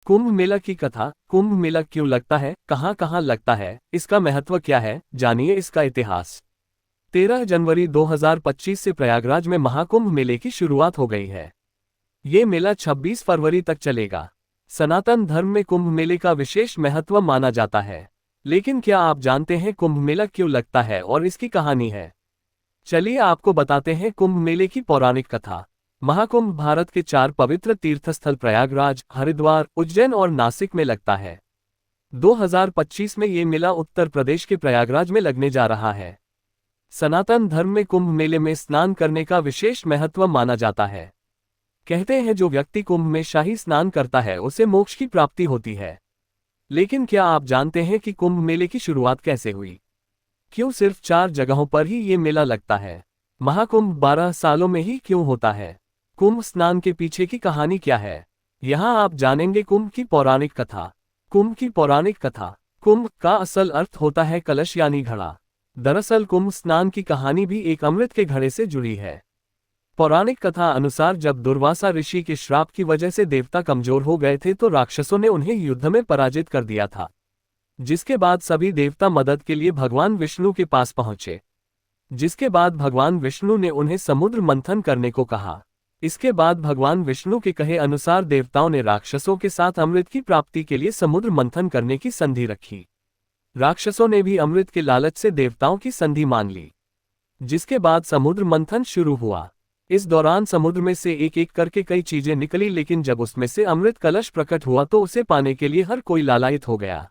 कुंभ मेला की कथा। कुंभ मेला क्यों लगता है, कहाँ कहाँ लगता है, इसका महत्व क्या है, जानिए इसका इतिहास। 13 जनवरी 2025 से प्रयागराज में महाकुंभ मेले की शुरुआत हो गई है। ये मेला 26 फरवरी तक चलेगा। सनातन धर्म में कुंभ मेले का विशेष महत्व माना जाता है। लेकिन क्या आप जानते हैं कुंभ मेला क्यों लगता है और इसकी कहानी है? चलिए आपको बताते हैं कुंभ मेले की पौराणिक कथा। महाकुंभ भारत के 4 पवित्र तीर्थस्थल प्रयागराज, हरिद्वार, उज्जैन और नासिक में लगता है। 2025 में ये मेला उत्तर प्रदेश के प्रयागराज में लगने जा रहा है। सनातन धर्म में कुंभ मेले में स्नान करने का विशेष महत्व माना जाता है। कहते हैं जो व्यक्ति कुंभ में शाही स्नान करता है उसे मोक्ष की प्राप्ति होती है। लेकिन क्या आप जानते हैं कि कुंभ मेले की शुरुआत कैसे हुई? क्यों सिर्फ 4 जगहों पर ही ये मेला लगता है? महाकुंभ 12 सालों में ही क्यों होता है? कुंभ स्नान के पीछे की कहानी क्या है? यहाँ आप जानेंगे कुंभ की पौराणिक कथा। कुंभ की पौराणिक कथा। कुंभ का असल अर्थ होता है कलश यानी घड़ा। दरअसल कुंभ स्नान की कहानी भी एक अमृत के घड़े से जुड़ी है। पौराणिक कथा अनुसार जब दुर्वासा ऋषि के श्राप की वजह से देवता कमजोर हो गए थे तो राक्षसों ने उन्हें युद्ध में पराजित कर दिया था। जिसके बाद सभी देवता मदद के लिए भगवान विष्णु के पास पहुंचे। जिसके बाद भगवान विष्णु ने उन्हें समुद्र मंथन करने को कहा। इसके बाद भगवान विष्णु के कहे अनुसार देवताओं ने राक्षसों के साथ अमृत की प्राप्ति के लिए समुद्र मंथन करने की संधि रखी। राक्षसों ने भी अमृत के लालच से देवताओं की संधि मान ली। जिसके बाद समुद्र मंथन शुरू हुआ। इस दौरान समुद्र में से एक एक करके कई चीजें निकली, लेकिन जब उसमें से अमृत कलश प्रकट हुआ तो उसे पाने के लिए हर कोई लालायित हो गया।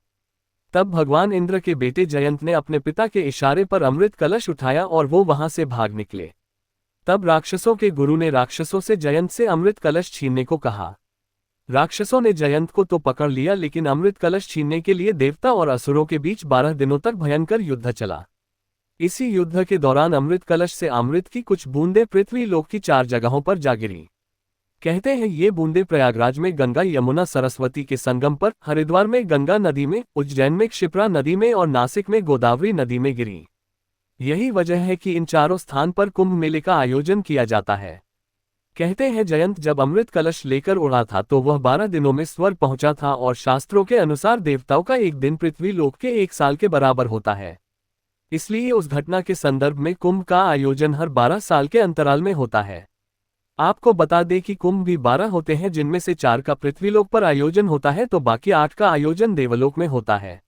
तब भगवान इंद्र के बेटे जयंत ने अपने पिता के इशारे पर अमृत कलश उठाया और वो वहां से भाग निकले। तब राक्षसों के गुरु ने राक्षसों से जयंत से अमृत कलश छीनने को कहा। राक्षसों ने जयंत को तो पकड़ लिया, लेकिन अमृत कलश छीनने के लिए देवता और असुरों के बीच 12 दिनों तक भयंकर युद्ध चला। इसी युद्ध के दौरान अमृत कलश से अमृत की कुछ बूंदें पृथ्वी लोक की 4 जगहों पर जा गिरी। कहते हैं ये बूंदें प्रयागराज में गंगा यमुना सरस्वती के संगम पर, हरिद्वार में गंगा नदी में, उज्जैन में क्षिप्रा नदी में और नासिक में गोदावरी नदी में गिरी। यही वजह है कि इन चारों स्थान पर कुंभ मेले का आयोजन किया जाता है। कहते हैं जयंत जब अमृत कलश लेकर उड़ा था तो वह 12 दिनों में स्वर्ग पहुंचा था और शास्त्रों के अनुसार देवताओं का एक दिन पृथ्वी लोक के 1 साल के बराबर होता है। इसलिए उस घटना के संदर्भ में कुंभ का आयोजन हर 12 साल के अंतराल में होता है। आपको बता दें कि कुंभ भी 12 होते हैं, जिनमें से 4 का पृथ्वीलोक पर आयोजन होता है तो बाकी 8 का आयोजन देवलोक में होता है।